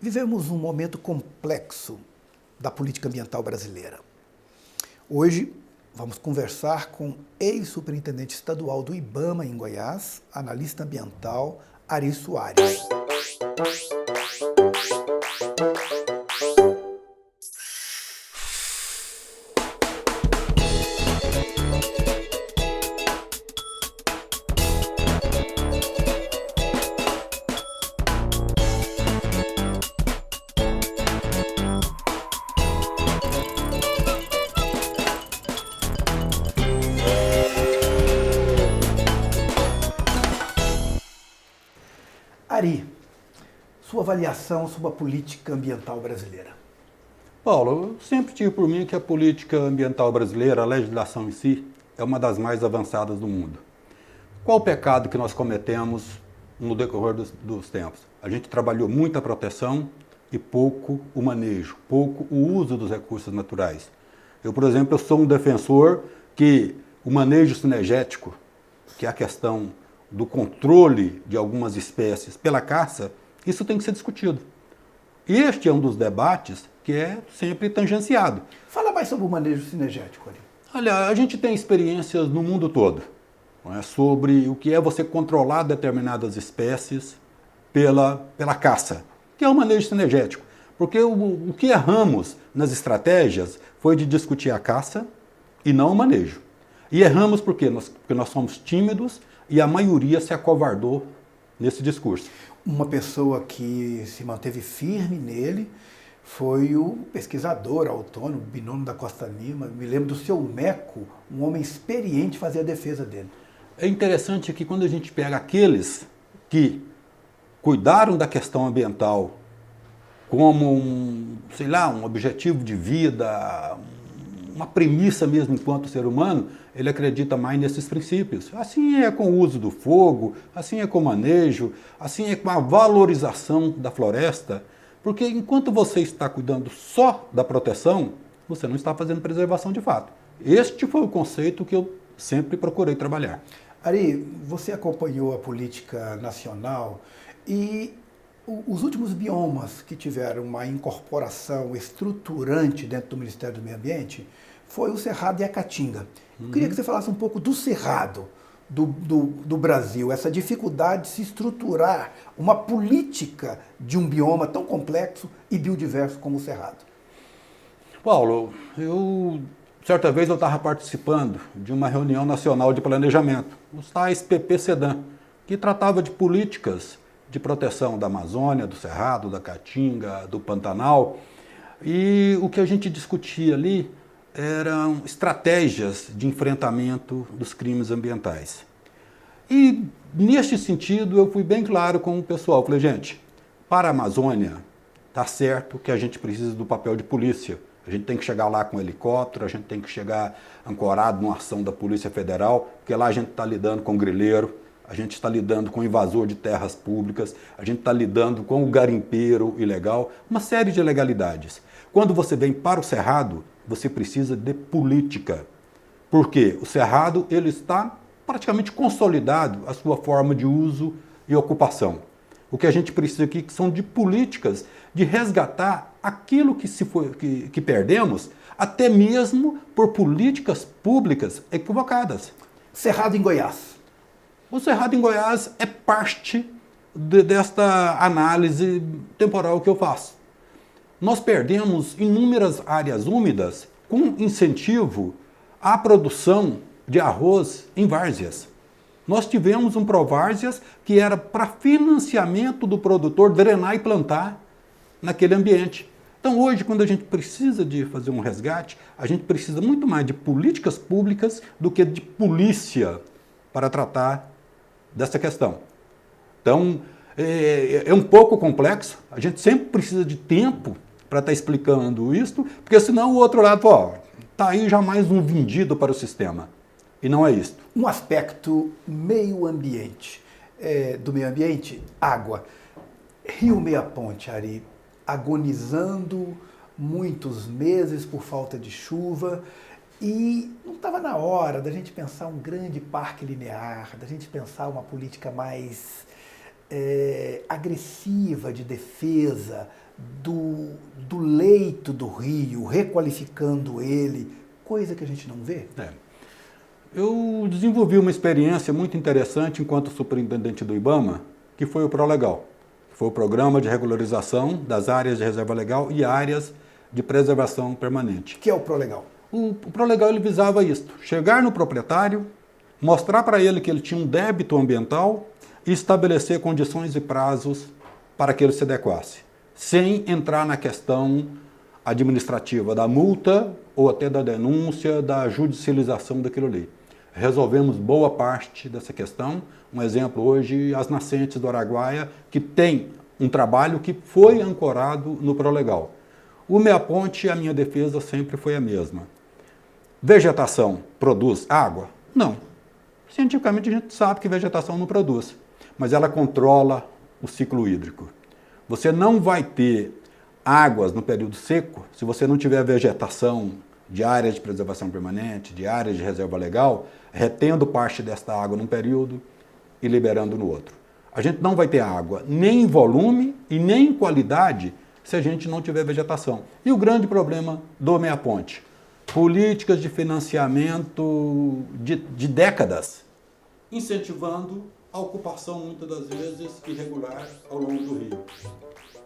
Vivemos um momento complexo da política ambiental brasileira. Hoje, vamos conversar com ex-superintendente estadual do IBAMA em Goiás, analista ambiental, Ari Soares. Ari, sua avaliação sobre a política ambiental brasileira. Paulo, eu sempre tive por mim que a política ambiental brasileira, a legislação em si, é uma das mais avançadas do mundo. Qual o pecado que nós cometemos no decorrer dos tempos? A gente trabalhou muito a proteção e pouco o manejo, pouco o uso dos recursos naturais. Eu, por exemplo, sou um defensor que o manejo cinegético, que é a questão do controle de algumas espécies pela caça, isso tem que ser discutido. Este é um dos debates que é sempre tangenciado. Fala mais sobre o manejo cinegético, Ari. Olha, a gente tem experiências no mundo todo, não é, sobre o que é você controlar determinadas espécies pela caça, que é o manejo cinegético. Porque o que erramos nas estratégias foi de discutir a caça e não o manejo. E erramos por quê? Porque nós somos tímidos e a maioria se acovardou nesse discurso. Uma pessoa que se manteve firme nele foi o pesquisador autônomo, Binômio da Costa Lima. Me lembro do seu Meco, um homem experiente, fazer a defesa dele. É interessante que quando a gente pega aqueles que cuidaram da questão ambiental como um objetivo de vida, uma premissa mesmo enquanto ser humano, ele acredita mais nesses princípios. Assim é com o uso do fogo, assim é com o manejo, assim é com a valorização da floresta, porque enquanto você está cuidando só da proteção, você não está fazendo preservação de fato. Este foi o conceito que eu sempre procurei trabalhar. Ari, você acompanhou a política nacional e os últimos biomas que tiveram uma incorporação estruturante dentro do Ministério do Meio Ambiente foi o Cerrado e a Caatinga. Eu queria que você falasse um pouco do Cerrado do Brasil, essa dificuldade de se estruturar uma política de um bioma tão complexo e biodiverso como o Cerrado. Paulo, certa vez eu estava participando de uma reunião nacional de planejamento, os tais PPCDAN, que tratava de políticas de proteção da Amazônia, do Cerrado, da Caatinga, do Pantanal. E o que a gente discutia ali eram estratégias de enfrentamento dos crimes ambientais. E, neste sentido, eu fui bem claro com o pessoal. Falei, gente, para a Amazônia, está certo que a gente precisa do papel de polícia. A gente tem que chegar lá com helicóptero, a gente tem que chegar ancorado numa ação da Polícia Federal, porque lá a gente está lidando com grileiro, a gente está lidando com invasor de terras públicas, a gente está lidando com o garimpeiro ilegal, uma série de ilegalidades. Quando você vem para o Cerrado, você precisa de política. Porque o Cerrado ele está praticamente consolidado a sua forma de uso e ocupação. O que a gente precisa aqui são de políticas de resgatar aquilo que perdemos, até mesmo por políticas públicas equivocadas. Cerrado em Goiás. O Cerrado em Goiás é parte desta análise temporal que eu faço. Nós perdemos inúmeras áreas úmidas com incentivo à produção de arroz em várzeas. Nós tivemos um Provárzeas que era para financiamento do produtor drenar e plantar naquele ambiente. Então hoje, quando a gente precisa de fazer um resgate, a gente precisa muito mais de políticas públicas do que de polícia para tratar dessa questão. Então, é um pouco complexo, a gente sempre precisa de tempo para estar explicando isso, porque senão o outro lado, está aí já mais um vendido para o sistema. E não é isto. Um aspecto meio ambiente, do meio ambiente, água. Rio Meia Ponte, Ari, agonizando muitos meses por falta de chuva. E não estava na hora da gente pensar um grande parque linear, da gente pensar uma política mais agressiva de defesa do leito do rio, requalificando ele, coisa que a gente não vê? Eu desenvolvi uma experiência muito interessante enquanto superintendente do IBAMA, que foi o ProLegal. Foi o Programa de Regularização das Áreas de Reserva Legal e Áreas de Preservação Permanente. O que é o ProLegal? O ProLegal ele visava isto, chegar no proprietário, mostrar para ele que ele tinha um débito ambiental e estabelecer condições e prazos para que ele se adequasse, sem entrar na questão administrativa da multa ou até da denúncia, da judicialização daquilo ali. Resolvemos boa parte dessa questão. Um exemplo hoje, as nascentes do Araguaia, que tem um trabalho que foi ancorado no ProLegal. O Meia Ponte, a minha defesa sempre foi a mesma. Vegetação produz água? Não. Cientificamente a gente sabe que vegetação não produz, mas ela controla o ciclo hídrico. Você não vai ter águas no período seco se você não tiver vegetação de áreas de preservação permanente, de áreas de reserva legal, retendo parte desta água num período e liberando no outro. A gente não vai ter água nem em volume e nem em qualidade se a gente não tiver vegetação. E o grande problema do Meia Ponte? Políticas de financiamento de décadas, incentivando a ocupação, muitas das vezes, irregular ao longo do rio.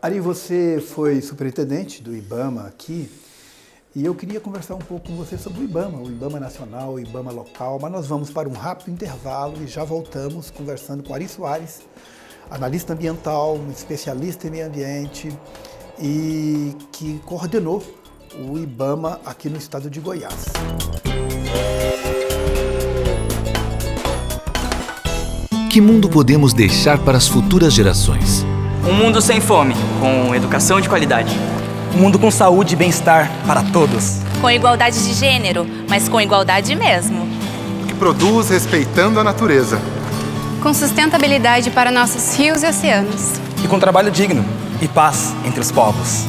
Ari, você foi superintendente do IBAMA aqui, e eu queria conversar um pouco com você sobre o IBAMA nacional, o IBAMA local, mas nós vamos para um rápido intervalo e já voltamos conversando com Ari Soares, analista ambiental, um especialista em meio ambiente e que coordenou o IBAMA aqui no estado de Goiás. Que mundo podemos deixar para as futuras gerações? Um mundo sem fome, com educação de qualidade. Um mundo com saúde e bem-estar para todos. Com igualdade de gênero, mas com igualdade mesmo. Que produz respeitando a natureza. Com sustentabilidade para nossos rios e oceanos. E com trabalho digno e paz entre os povos.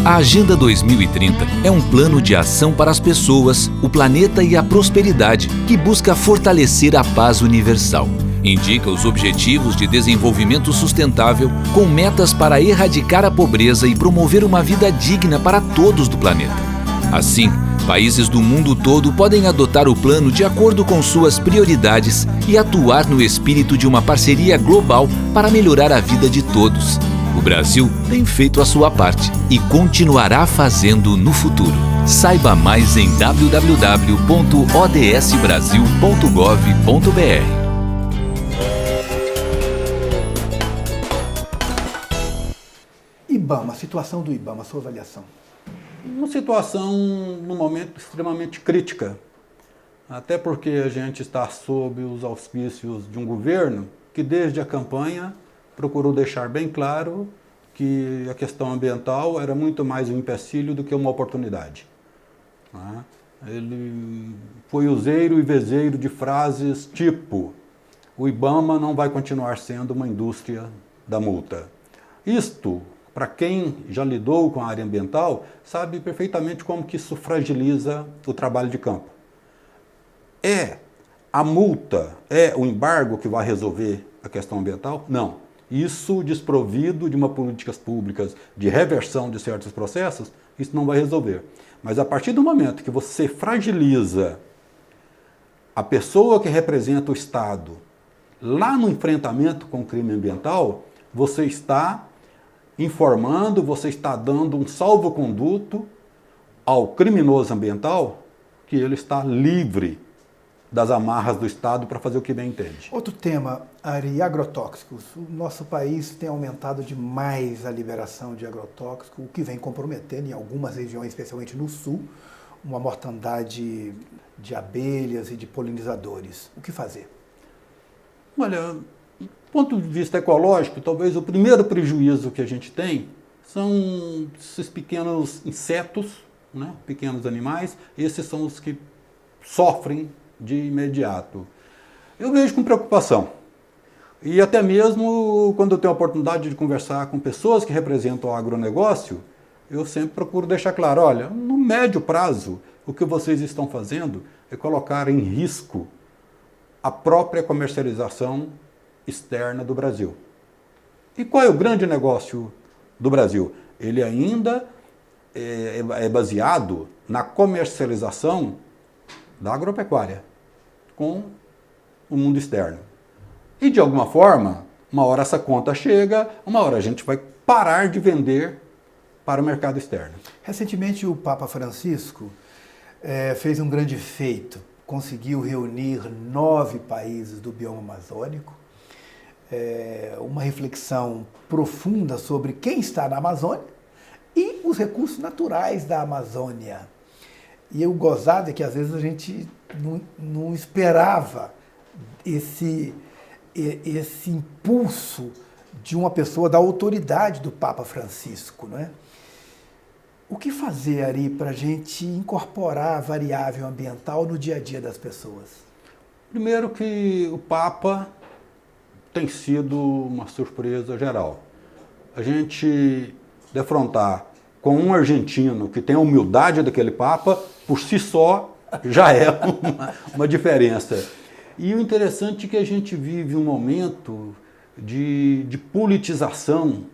A Agenda 2030 é um plano de ação para as pessoas, o planeta e a prosperidade que busca fortalecer a paz universal. Indica os Objetivos de Desenvolvimento Sustentável com metas para erradicar a pobreza e promover uma vida digna para todos do planeta. Assim, países do mundo todo podem adotar o plano de acordo com suas prioridades e atuar no espírito de uma parceria global para melhorar a vida de todos. O Brasil tem feito a sua parte e continuará fazendo no futuro. Saiba mais em www.odsbrasil.gov.br. IBAMA, a situação do IBAMA, a sua avaliação? Uma situação, no momento, extremamente crítica. Até porque a gente está sob os auspícios de um governo que, desde a campanha, procurou deixar bem claro que a questão ambiental era muito mais um empecilho do que uma oportunidade. Ele foi useiro e vezeiro de frases tipo: o IBAMA não vai continuar sendo uma indústria da multa. Isto, para quem já lidou com a área ambiental, sabe perfeitamente como que isso fragiliza o trabalho de campo. É a multa, é o embargo que vai resolver a questão ambiental? Não. Isso, desprovido de uma políticas públicas de reversão de certos processos, isso não vai resolver. Mas a partir do momento que você fragiliza a pessoa que representa o Estado lá no enfrentamento com o crime ambiental, você está informando, você está dando um salvo-conduto ao criminoso ambiental que ele está livre das amarras do Estado para fazer o que bem entende. Outro tema, Ari, agrotóxicos. O nosso país tem aumentado demais a liberação de agrotóxicos, o que vem comprometendo em algumas regiões, especialmente no sul, uma mortandade de abelhas e de polinizadores. O que fazer? Olha, do ponto de vista ecológico, talvez o primeiro prejuízo que a gente tem são esses pequenos insetos, né, pequenos animais. Esses são os que sofrem de imediato. Eu vejo com preocupação. E até mesmo quando eu tenho a oportunidade de conversar com pessoas que representam o agronegócio, eu sempre procuro deixar claro: olha, no médio prazo, o que vocês estão fazendo é colocar em risco a própria comercialização externa do Brasil. E qual é o grande negócio do Brasil, ele ainda é baseado na comercialização da agropecuária com o mundo externo. E de alguma forma, uma hora essa conta chega, uma hora a gente vai parar de vender para o mercado externo. Recentemente o Papa Francisco fez um grande feito, conseguiu reunir 9 países do bioma amazônico, uma reflexão profunda sobre quem está na Amazônia e os recursos naturais da Amazônia. E o gozado é que às vezes a gente não esperava esse impulso de uma pessoa da autoridade do Papa Francisco, não é? O que fazer, Ari, para a gente incorporar a variável ambiental no dia a dia das pessoas? Primeiro que o Papa tem sido uma surpresa geral. A gente defrontar com um argentino que tem a humildade daquele Papa, por si só, já é uma diferença. E o interessante é que a gente vive um momento de politização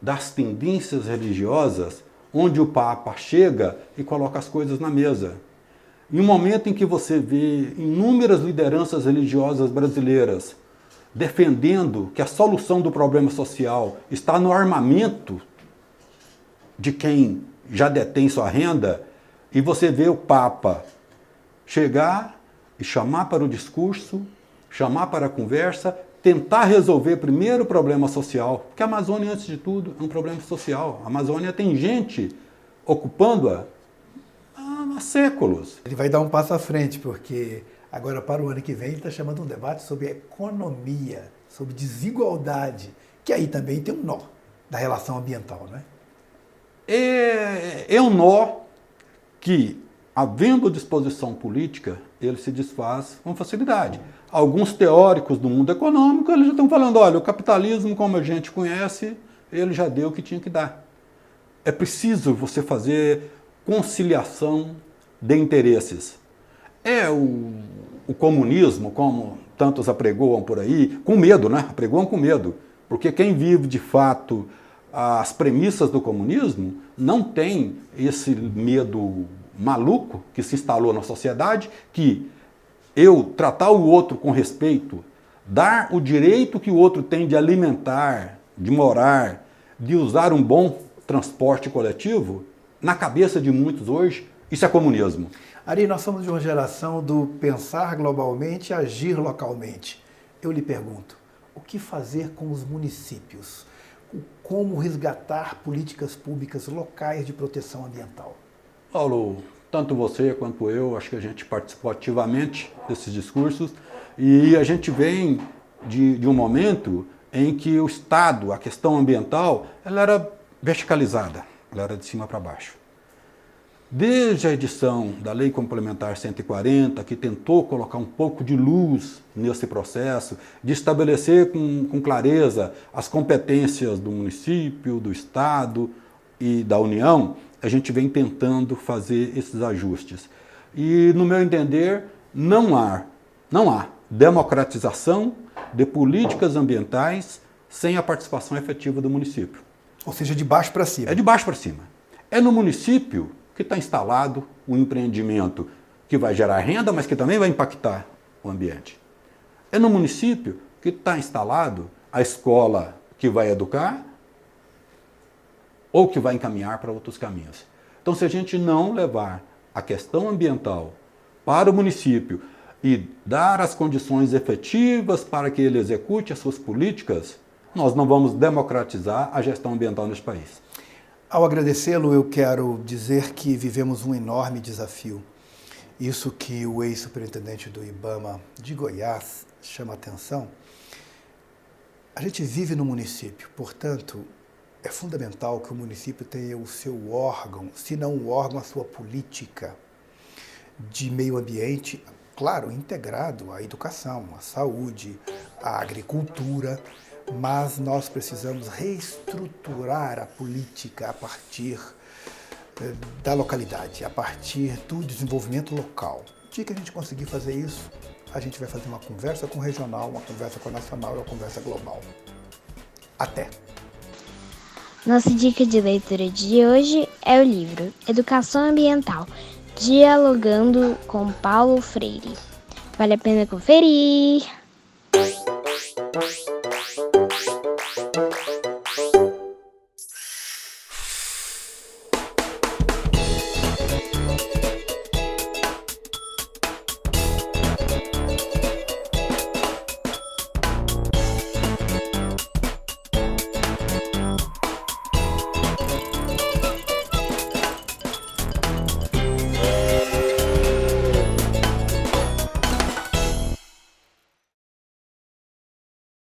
das tendências religiosas, onde o Papa chega e coloca as coisas na mesa. Em um momento em que você vê inúmeras lideranças religiosas brasileiras defendendo que a solução do problema social está no armamento de quem já detém sua renda, e você vê o Papa chegar e chamar para o discurso, chamar para a conversa, tentar resolver primeiro o problema social, porque a Amazônia, antes de tudo, é um problema social. A Amazônia tem gente ocupando-a há séculos. Ele vai dar um passo à frente, porque agora para o ano que vem ele está chamando um debate sobre economia, sobre desigualdade, que aí também tem um nó da relação ambiental, né? É um nó que, havendo disposição política, ele se desfaz com facilidade. Alguns teóricos do mundo econômico eles já estão falando, olha, o capitalismo como a gente conhece, ele já deu o que tinha que dar. É preciso você fazer conciliação de interesses. O comunismo, como tantos apregoam por aí, com medo, né? Apregoam com medo. Porque quem vive de fato as premissas do comunismo não tem esse medo maluco que se instalou na sociedade, que eu tratar o outro com respeito, dar o direito que o outro tem de alimentar, de morar, de usar um bom transporte coletivo, na cabeça de muitos hoje, isso é comunismo. Ari, nós somos de uma geração do pensar globalmente e agir localmente. Eu lhe pergunto, o que fazer com os municípios? Como resgatar políticas públicas locais de proteção ambiental? Paulo, tanto você quanto eu, acho que a gente participou ativamente desses discursos e a gente vem de um momento em que o Estado, a questão ambiental, ela era verticalizada, ela era de cima para baixo. Desde a edição da Lei Complementar 140, que tentou colocar um pouco de luz nesse processo, de estabelecer com clareza as competências do município, do Estado e da União, a gente vem tentando fazer esses ajustes. E, no meu entender, não há democratização de políticas ambientais sem a participação efetiva do município. Ou seja, de baixo para cima. É de baixo para cima. É no município que está instalado um empreendimento que vai gerar renda, mas que também vai impactar o ambiente. É no município que está instalado a escola que vai educar ou que vai encaminhar para outros caminhos. Então, se a gente não levar a questão ambiental para o município e dar as condições efetivas para que ele execute as suas políticas, nós não vamos democratizar a gestão ambiental neste país. Ao agradecê-lo, eu quero dizer que vivemos um enorme desafio. Isso que o ex-superintendente do IBAMA de Goiás chama a atenção. A gente vive no município, portanto, é fundamental que o município tenha o seu órgão, se não o órgão, a sua política de meio ambiente, claro, integrado à educação, à saúde, à agricultura, mas nós precisamos reestruturar a política a partir da localidade, a partir do desenvolvimento local. No dia que a gente conseguir fazer isso, a gente vai fazer uma conversa com o regional, uma conversa com a nacional e uma conversa global. Até! Nossa dica de leitura de hoje é o livro Educação Ambiental, Dialogando com Paulo Freire. Vale a pena conferir!